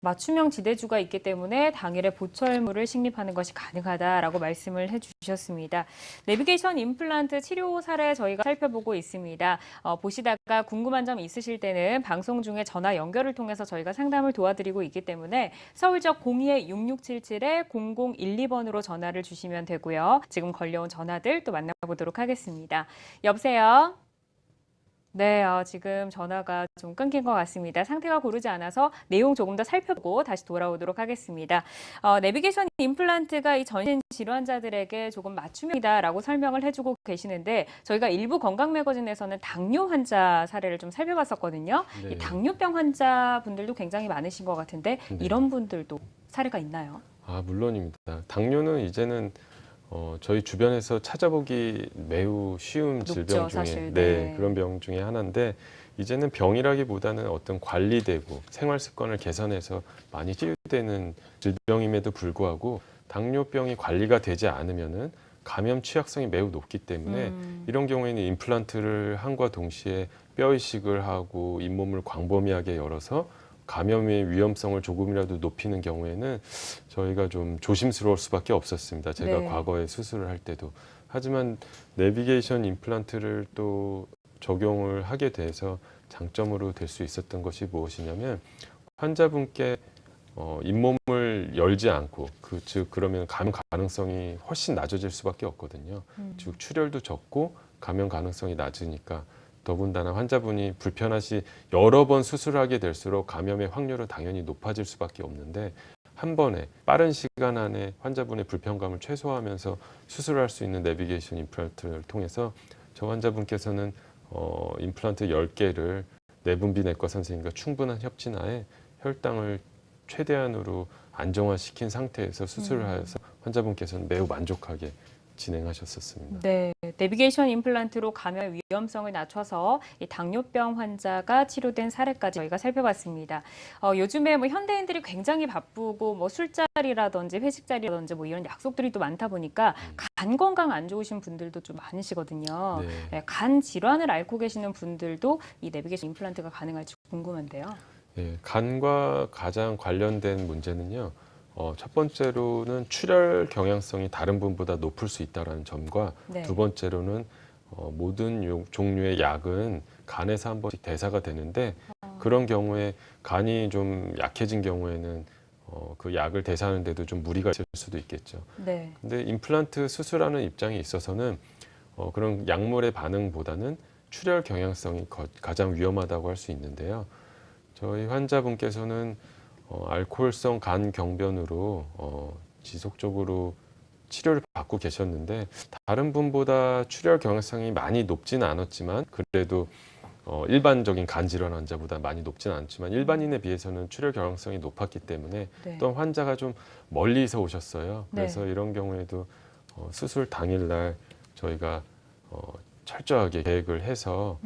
맞춤형 지대주가 있기 때문에 당일에 보철물을 식립하는 것이 가능하다라고 말씀을 해주셨습니다. 내비게이션 임플란트 치료 사례 저희가 살펴보고 있습니다. 보시다가 궁금한 점 있으실 때는 방송 중에 전화 연결을 통해서 저희가 상담을 도와드리고 있기 때문에 서울적 02-6677-0012번으로 전화를 주시면 되고요. 지금 걸려온 전화들 또 만나보도록 하겠습니다. 여보세요? 네, 지금 전화가 좀 끊긴 것 같습니다. 상태가 고르지 않아서 내용 조금 더 살펴보고 다시 돌아오도록 하겠습니다. 내비게이션 임플란트가 이 전신 질환자들에게 조금 맞춤형이다라고 설명을 해주고 계시는데 저희가 일부 건강 매거진에서는 당뇨 환자 사례를 좀 살펴봤었거든요. 네. 이 당뇨병 환자분들도 굉장히 많으신 것 같은데 네. 이런 분들도 사례가 있나요? 물론입니다. 당뇨는 이제는 저희 주변에서 찾아보기 매우 쉬운 높죠, 질병 중에 사실. 네. 그런 병 중에 하나인데 이제는 병이라기보다는 어떤 관리되고 생활 습관을 개선해서 많이 치유되는 질병임에도 불구하고 당뇨병이 관리가 되지 않으면은 감염 취약성이 매우 높기 때문에 이런 경우에는 임플란트를 함과 동시에 뼈 이식을 하고 잇몸을 광범위하게 열어서 감염의 위험성을 조금이라도 높이는 경우에는 저희가 좀 조심스러울 수밖에 없었습니다. 제가 네. 과거에 수술을 할 때도. 하지만 내비게이션 임플란트를 또 적용을 하게 돼서 장점으로 될 수 있었던 것이 무엇이냐면 환자분께 잇몸을 열지 않고 즉 그러면 감염 가능성이 훨씬 낮아질 수밖에 없거든요. 즉 출혈도 적고 감염 가능성이 낮으니까 더군다나 환자분이 불편하시 여러 번 수술하게 될수록 감염의 확률은 당연히 높아질 수밖에 없는데 한 번에 빠른 시간 안에 환자분의 불편감을 최소화하면서 수술할 수 있는 내비게이션 임플란트를 통해서 저 환자분께서는 임플란트 10개를 내분비내과 선생님과 충분한 협진하에 혈당을 최대한으로 안정화시킨 상태에서 수술을 하여서 환자분께서는 매우 만족하게 진행하셨었습니다. 네, 내비게이션 임플란트로 감염 위험성을 낮춰서 이 당뇨병 환자가 치료된 사례까지 저희가 살펴봤습니다. 요즘에 뭐 현대인들이 굉장히 바쁘고 뭐 술자리라든지 회식자리라든지 뭐 이런 약속들이 또 많다 보니까 간 건강 안 좋으신 분들도 좀 많으시거든요. 네. 네, 간 질환을 앓고 계시는 분들도 이 내비게이션 임플란트가 가능할지 궁금한데요. 예, 간과 가장 관련된 문제는요. 첫 번째로는 출혈 경향성이 다른 분보다 높을 수 있다는 점과 네. 두 번째로는 모든 종류의 약은 간에서 한 번씩 대사가 되는데 그런 경우에 간이 좀 약해진 경우에는 그 약을 대사하는데도 좀 무리가 있을 수도 있겠죠. 네. 근데 임플란트 수술하는 입장에 있어서는 그런 약물의 반응보다는 출혈 경향성이 가장 위험하다고 할 수 있는데요. 저희 환자분께서는 알코올성 간 경변으로 지속적으로 치료를 받고 계셨는데 다른 분보다 출혈 경향성이 많이 높지는 않았지만 그래도 일반적인 간 질환 환자보다 많이 높지는 않지만 일반인에 비해서는 출혈 경향성이 높았기 때문에 네. 또 환자가 좀 멀리서 오셨어요. 네. 그래서 이런 경우에도 수술 당일날 저희가 철저하게 계획을 해서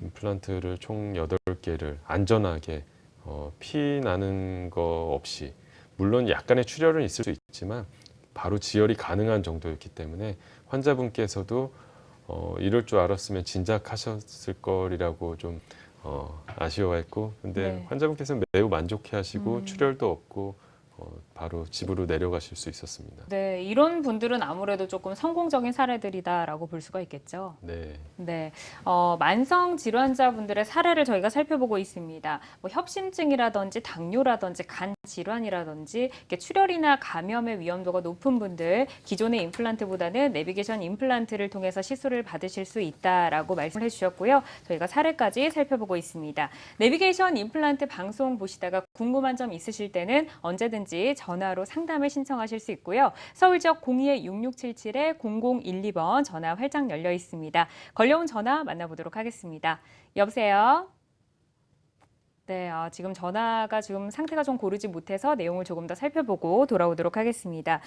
임플란트를 총 8개를 안전하게 피 나는 거 없이 물론 약간의 출혈은 있을 수 있지만 바로 지혈이 가능한 정도였기 때문에 환자분께서도 이럴 줄 알았으면 진작하셨을 거리라고 좀 아쉬워했고, 근데 네. 환자분께서는 매우 만족해하시고 출혈도 없고 바로 집으로 내려가실 수 있었습니다. 네, 이런 분들은 아무래도 조금 성공적인 사례들이다라고 볼 수가 있겠죠. 네. 네, 만성 질환자분들의 사례를 저희가 살펴보고 있습니다. 뭐 협심증이라든지 당뇨라든지 간 질환이라든지 이렇게 출혈이나 감염의 위험도가 높은 분들, 기존의 임플란트보다는 내비게이션 임플란트를 통해서 시술을 받으실 수 있다라고 말씀을 해주셨고요. 저희가 사례까지 살펴보고 있습니다. 내비게이션 임플란트 방송 보시다가 궁금한 점 있으실 때는 언제든지 전화로 상담을 신청하실 수 있고요. 서울 지역 02-6677-0012번 전화 활짝 열려 있습니다. 걸려온 전화 만나보도록 하겠습니다. 여보세요? 네, 지금 전화가 지금 상태가 좀 고르지 못해서 내용을 조금 더 살펴보고 돌아오도록 하겠습니다.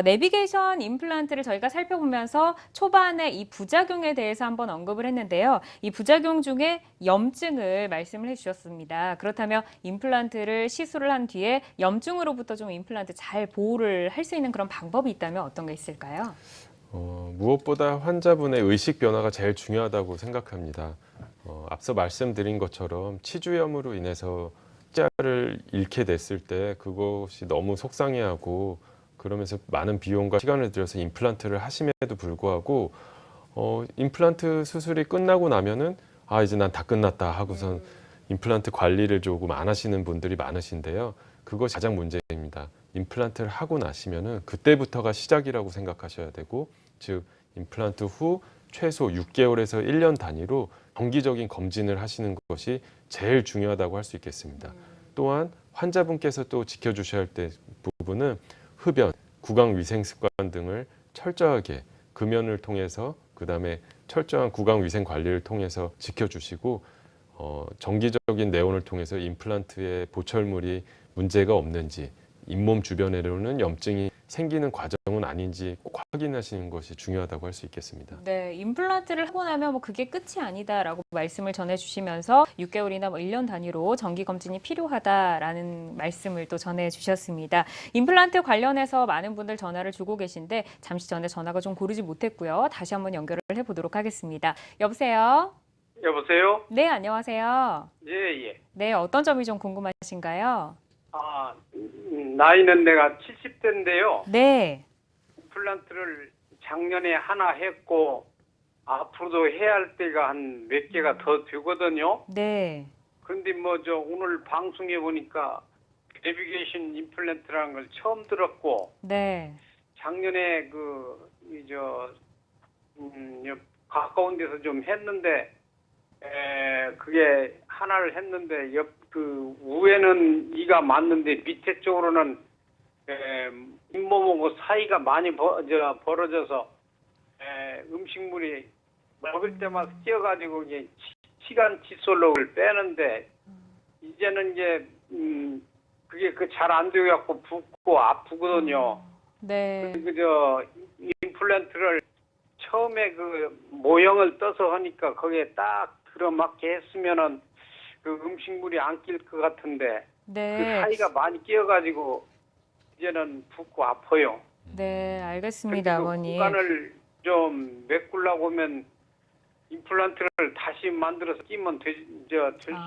내비게이션 임플란트를 저희가 살펴보면서 초반에 이 부작용에 대해서 한번 언급을 했는데요. 이 부작용 중에 염증을 말씀을 해주셨습니다. 그렇다면 임플란트를 시술을 한 뒤에 염증으로부터 좀 임플란트 잘 보호를 할 수 있는 그런 방법이 있다면 어떤 게 있을까요? 무엇보다 환자분의 의식 변화가 제일 중요하다고 생각합니다. 앞서 말씀드린 것처럼 치주염으로 인해서 치아를 잃게 됐을 때 그것이 너무 속상해하고 그러면서 많은 비용과 시간을 들여서 임플란트를 하심에도 불구하고 임플란트 수술이 끝나고 나면은 이제 난 다 끝났다 하고선 임플란트 관리를 조금 안 하시는 분들이 많으신데요. 그것이 가장 문제입니다. 임플란트를 하고 나시면은 그때부터가 시작이라고 생각하셔야 되고, 즉 임플란트 후 최소 6개월에서 1년 단위로 정기적인 검진을 하시는 것이 제일 중요하다고 할 수 있겠습니다. 또한 환자분께서 또 지켜주셔야 할 부분은 흡연, 구강 위생 습관 등을 철저하게 금연을 통해서, 그다음에 철저한 구강 위생 관리를 통해서 지켜주시고, 정기적인 내원을 통해서 임플란트의 보철물이 문제가 없는지, 잇몸 주변에는 염증이 생기는 과정은 아닌지 꼭 확인하시는 것이 중요하다고 할 수 있겠습니다. 네, 임플란트를 하고 나면 뭐 그게 끝이 아니다라고 말씀을 전해주시면서 6개월이나 뭐 1년 단위로 정기 검진이 필요하다라는 말씀을 또 전해주셨습니다. 임플란트 관련해서 많은 분들 전화를 주고 계신데 잠시 전에 전화가 좀 고르지 못했고요. 다시 한번 연결을 해보도록 하겠습니다. 여보세요? 여보세요? 네, 안녕하세요. 예. 네, 어떤 점이 좀 궁금하신가요? 나이는 내가 70대인데요. 네. 임플란트를 작년에 하나 했고, 앞으로도 해야 할 때가 한 몇 개가 더 되거든요. 네. 그런데 오늘 방송에 보니까 내비게이션 임플란트라는 걸 처음 들었고, 네. 작년에 가까운 데서 좀 했는데, 그게 하나를 했는데 위에는 이가 맞는데 밑에 쪽으로는 잇몸하고 사이가 많이 벌어져서 음식물이 먹을 때마다 끼어가지고 이게 시간 칫솔로를 빼는데 이제는 이제 그게 잘 안 되갖고 붓고 아프거든요. 네. 임플란트를 처음에 모형을 떠서 하니까 거기에 딱 들어맞게 했으면은 음식물이 안 낄 것 같은데 네. 사이가 많이 끼어가지고 이제는 붓고 아파요. 네, 알겠습니다, 아버님. 구간을 좀 메꾸려고 하면 임플란트를 다시 만들어서 끼면 될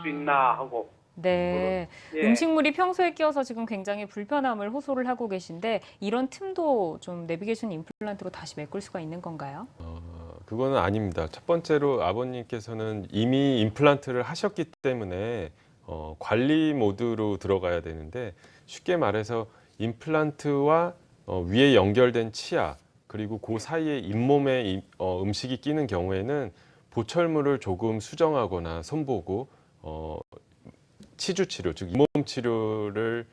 수 있나 하고. 네. 예. 음식물이 평소에 끼어서 지금 굉장히 불편함을 호소를 하고 계신데 이런 틈도 좀 내비게이션 임플란트로 다시 메꿀 수가 있는 건가요? 그거는 아닙니다. 첫 번째로 아버님께서는 이미 임플란트를 하셨기 때문에 관리 모드로 들어가야 되는데, 쉽게 말해서 임플란트와 위에 연결된 치아, 그리고 그 사이에 잇몸에 음식이 끼는 경우에는 보철물을 조금 수정하거나 손보고 치주 치료, 즉 잇몸 치료를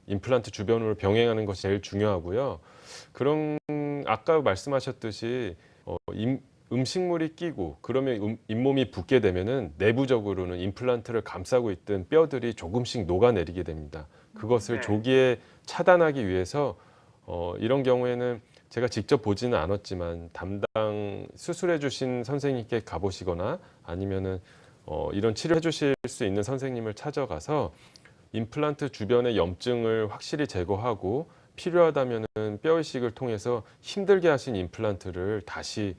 임플란트 주변으로 병행하는 것이 제일 중요하고요. 그런 아까 말씀하셨듯이 음식물이 끼고 그러면 잇몸이 붓게 되면은 내부적으로는 임플란트를 감싸고 있던 뼈들이 조금씩 녹아내리게 됩니다. 그것을 네. 조기에 차단하기 위해서 이런 경우에는 제가 직접 보지는 않았지만 담당 수술해 주신 선생님께 가보시거나 아니면은 이런 치료해 주실 수 있는 선생님을 찾아가서 임플란트 주변의 염증을 확실히 제거하고 필요하다면은 뼈 이식을 통해서 힘들게 하신 임플란트를 다시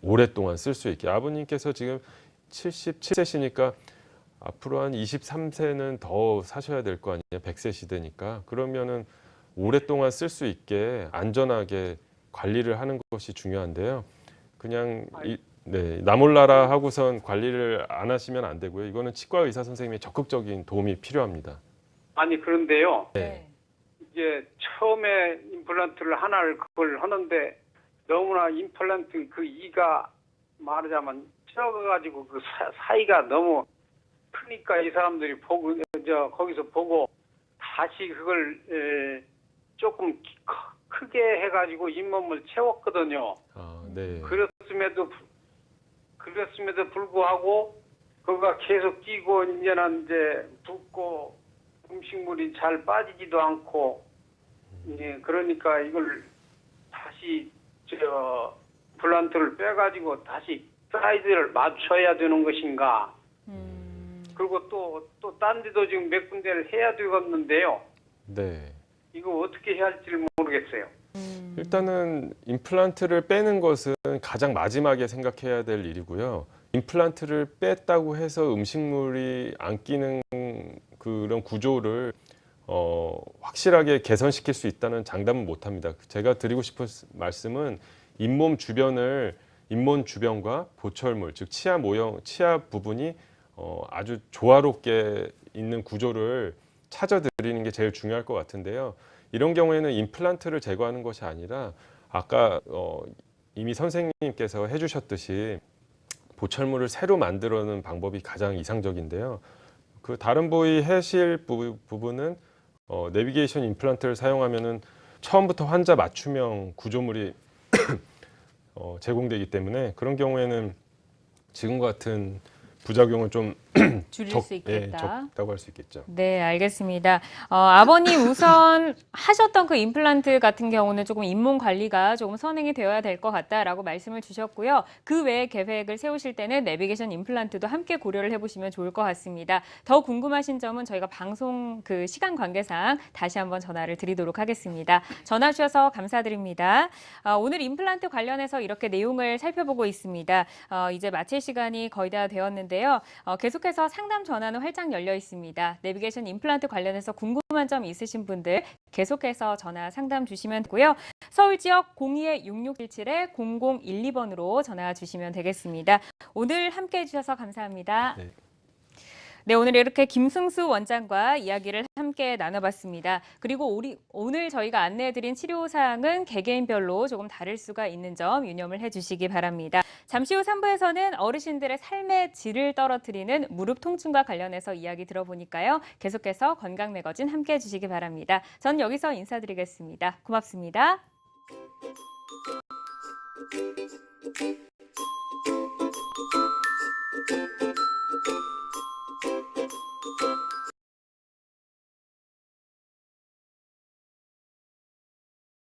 오랫동안 쓸 수 있게. 아버님께서 지금 77세시니까 앞으로 한 23세는 더 사셔야 될 거 아니에요. 100세 시대니까. 그러면은 오랫동안 쓸 수 있게 안전하게 관리를 하는 것이 중요한데요. 그냥 나 몰라라 하고선 관리를 안 하시면 안 되고요. 이거는 치과 의사 선생님의 적극적인 도움이 필요합니다. 아니 그런데요. 네. 이제 처음에 임플란트를 하나를 그걸 하는데 너무나 임플란트 그 이가 말하자면 적어가지고 그 사이가 너무 크니까 이 사람들이 보고 거기서 보고 다시 그걸 조금 크게 해가지고 잇몸을 채웠거든요. 아, 네. 그랬음에도 불구하고 그거가 계속 뛰고 이제는 이제 붓고 음식물이 잘 빠지지도 않고 그러니까 이걸 다시 임플란트를 빼가지고 다시 사이즈를 맞춰야 되는 것인가? 그리고 또 딴 데도 지금 몇 군데를 해야 되겠는데요. 네. 이거 어떻게 해야 할지를 모르겠어요. 일단은 임플란트를 빼는 것은 가장 마지막에 생각해야 될 일이고요. 임플란트를 뺐다고 해서 음식물이 안 끼는 그런 구조를 확실하게 개선시킬 수 있다는 장담은 못합니다. 제가 드리고 싶은 말씀은 잇몸 주변과 보철물, 즉 치아 부분이 아주 조화롭게 있는 구조를 찾아드리는 게 제일 중요할 것 같은데요. 이런 경우에는 임플란트를 제거하는 것이 아니라 아까 이미 선생님께서 해주셨듯이 보철물을 새로 만들어내는 방법이 가장 이상적인데요. 그 다른 부위 해실 부분은 내비게이션 임플란트를 사용하면은 처음부터 환자 맞춤형 구조물이 제공되기 때문에 그런 경우에는 지금 같은 부작용은 좀 줄일 수 있겠다. 적다고 할 수 있겠죠. 네, 알겠습니다. 아버님 우선 하셨던 그 임플란트 같은 경우는 조금 잇몸 관리가 조금 선행이 되어야 될 것 같다라고 말씀을 주셨고요. 그 외에 계획을 세우실 때는 내비게이션 임플란트도 함께 고려를 해보시면 좋을 것 같습니다. 더 궁금하신 점은 저희가 방송 그 시간 관계상 다시 한번 전화를 드리도록 하겠습니다. 전화 주셔서 감사드립니다. 오늘 임플란트 관련해서 이렇게 내용을 살펴보고 있습니다. 이제 마칠 시간이 거의 다 되었는데요. 계속해서 상담 전화는 활짝 열려 있습니다. 내비게이션 임플란트 관련해서 궁금한 점 있으신 분들 계속해서 전화 상담 주시면 되고요. 서울 지역 02-6617-0012번으로 전화 주시면 되겠습니다. 오늘 함께해 주셔서 감사합니다. 네, 오늘 이렇게 김승수 원장과 이야기를 함께 나눠봤습니다. 그리고 오늘 저희가 안내해드린 치료사항은 개개인별로 조금 다를 수가 있는 점 유념을 해주시기 바랍니다. 잠시 후 3부에서는 어르신들의 삶의 질을 떨어뜨리는 무릎 통증과 관련해서 이야기 들어보니까요. 계속해서 건강 매거진 함께해 주시기 바랍니다. 전 여기서 인사드리겠습니다. 고맙습니다.